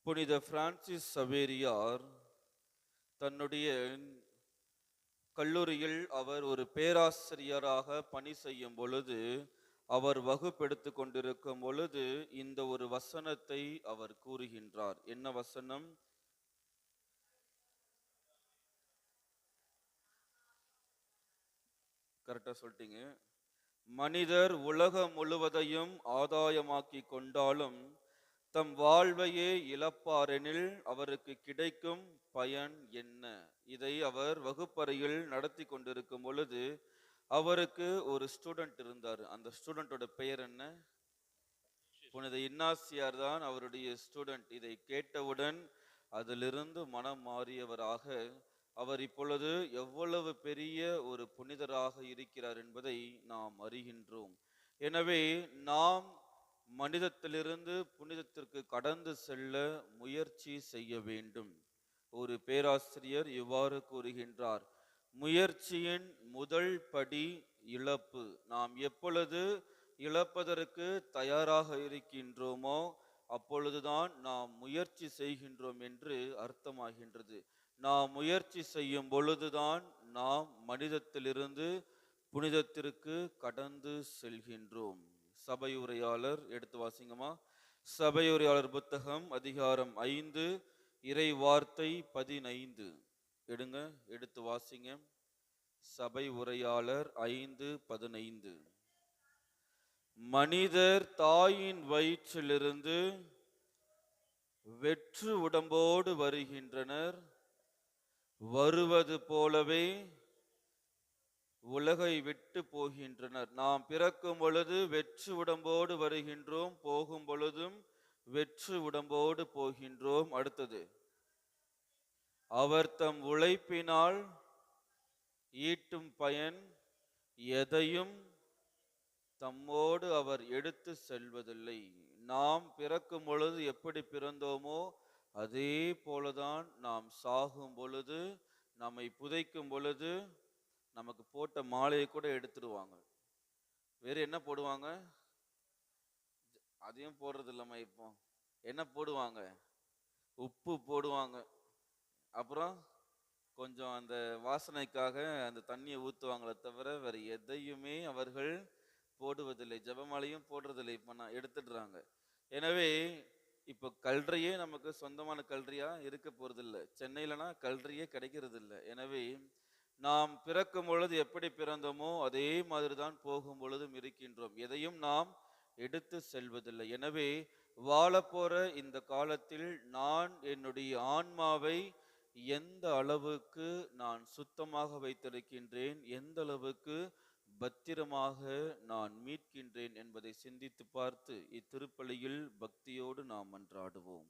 புனித பிரான்சிஸ் சவேரியார் தன்னுடைய கல்லூரியில் அவர் ஒரு பேராசிரியராக பணி செய்யும் பொழுது, அவர் வகுப்பெடுத்து கொண்டிருக்கும் பொழுது இந்த ஒரு வசனத்தை அவர் கூறுகின்றார். என்ன வசனம்? கரெக்டா சொல்லிட்டீங்க. மனிதர் உலகம் முழுவதையும் ஆதாயமாக்கி கொண்டாலும் தம் வாழ்வையே இழப்பாரெனில் அவருக்கு கிடைக்கும் பயன் என்ன? இதை அவர் வகுப்பறையில் நடத்தி கொண்டிருக்கும் பொழுது அவருக்கு ஒரு ஸ்டூடெண்ட் இருந்தார். அந்த ஸ்டூடெண்டோட பெயர் என்ன? புனித இன்னாசியார் தான் அவருடைய ஸ்டூடெண்ட். இதை கேட்டவுடன் அதிலிருந்து மனம் மாறியவராக அவர் இப்பொழுது எவ்வளவு பெரிய ஒரு புனிதராக இருக்கிறார் என்பதை நாம் அறிகின்றோம். எனவே நாம் மனிதத்திலிருந்து புனிதத்திற்கு கடந்து செல்ல முயற்சி செய்ய வேண்டும். ஒரு பேராசிரியர் இவ்வாறு கூறுகின்றார்: முயற்சியின் முதல் படி இழப்பு. நாம் எப்பொழுது இழப்பதற்கு தயாராக இருக்கின்றோமோ அப்பொழுதுதான் நாம் முயற்சி செய்கின்றோம் என்று அர்த்தமாகின்றது. நாம் முயற்சி செய்யும் பொழுதுதான் நாம் மனிதத்திலிருந்து புனிதத்திற்கு கடந்து செல்கின்றோம். சபையுரையாளர் எடுத்து வாசிங்கம்மா. சபையுரையாளர் புத்தகம் அதிகாரம் 5 இறை வார்த்தை 15 எடுங்க, எடுத்து வாசிங்க. சபை உரையாளர் 5:15. மனிதர் தாயின் வயிற்றிலிருந்து வெற்று உடம்போடு வருகின்றனர், வருவது போலவே உலகை விட்டு போகின்றனர். நாம் பிறக்கும் பொழுது வெற்று உடம்போடு வருகின்றோம், போகும் பொழுதும் வெற்று உடம்போடு போகின்றோம். அடுத்தது, அவர் தம் உழைப்பினால் ஈட்டும் பயன் எதையும் தம்மோடு அவர் எடுத்து செல்வதில்லை. நாம் பிறக்கும் பொழுது எப்படி பிறந்தோமோ அதே போலதான் நாம் சாகும் பொழுது, நம்மை புதைக்கும் பொழுது நமக்கு போட்ட மாலையை கூட எடுத்துடுவாங்க. வேறு என்ன போடுவாங்க? அதையும் போடுறது இல்லம்மா. இப்போ என்ன போடுவாங்க? உப்பு போடுவாங்க. அப்புறம் கொஞ்சம் அந்த வாசனைக்காக அந்த தண்ணியை ஊற்றுவாங்களே தவிர வேறு எதையுமே அவர்கள் போடுவதில்லை. ஜெபமாலையும் போடுறதில்லை. இப்போ நான் எடுத்துடுறாங்க. எனவே இப்போ கல்றையே நமக்கு சொந்தமான கல்றியா இருக்க போறதில்லை. சென்னையிலனா கல்றியே கிடைக்கிறது இல்லை. எனவே நாம் பிறக்கும் பொழுது எப்படி பிறந்தோமோ அதே மாதிரி தான் போகும் பொழுதும் இருக்கின்றோம். எதையும் நாம் எடுத்து செல்வதில்லை. எனவே வாழப்போற இந்த காலத்தில் நான் என்னுடைய ஆன்மாவை எந்த அளவுக்கு நான் சுத்தமாக வைத்திருக்கின்றேன், எந்த அளவுக்கு பத்திரமாக நான் மீட்கின்றேன் என்பதை சிந்தித்து பார்த்து இத்திருப்பலியில் பக்தியோடு நாம் மன்றாடுவோம்.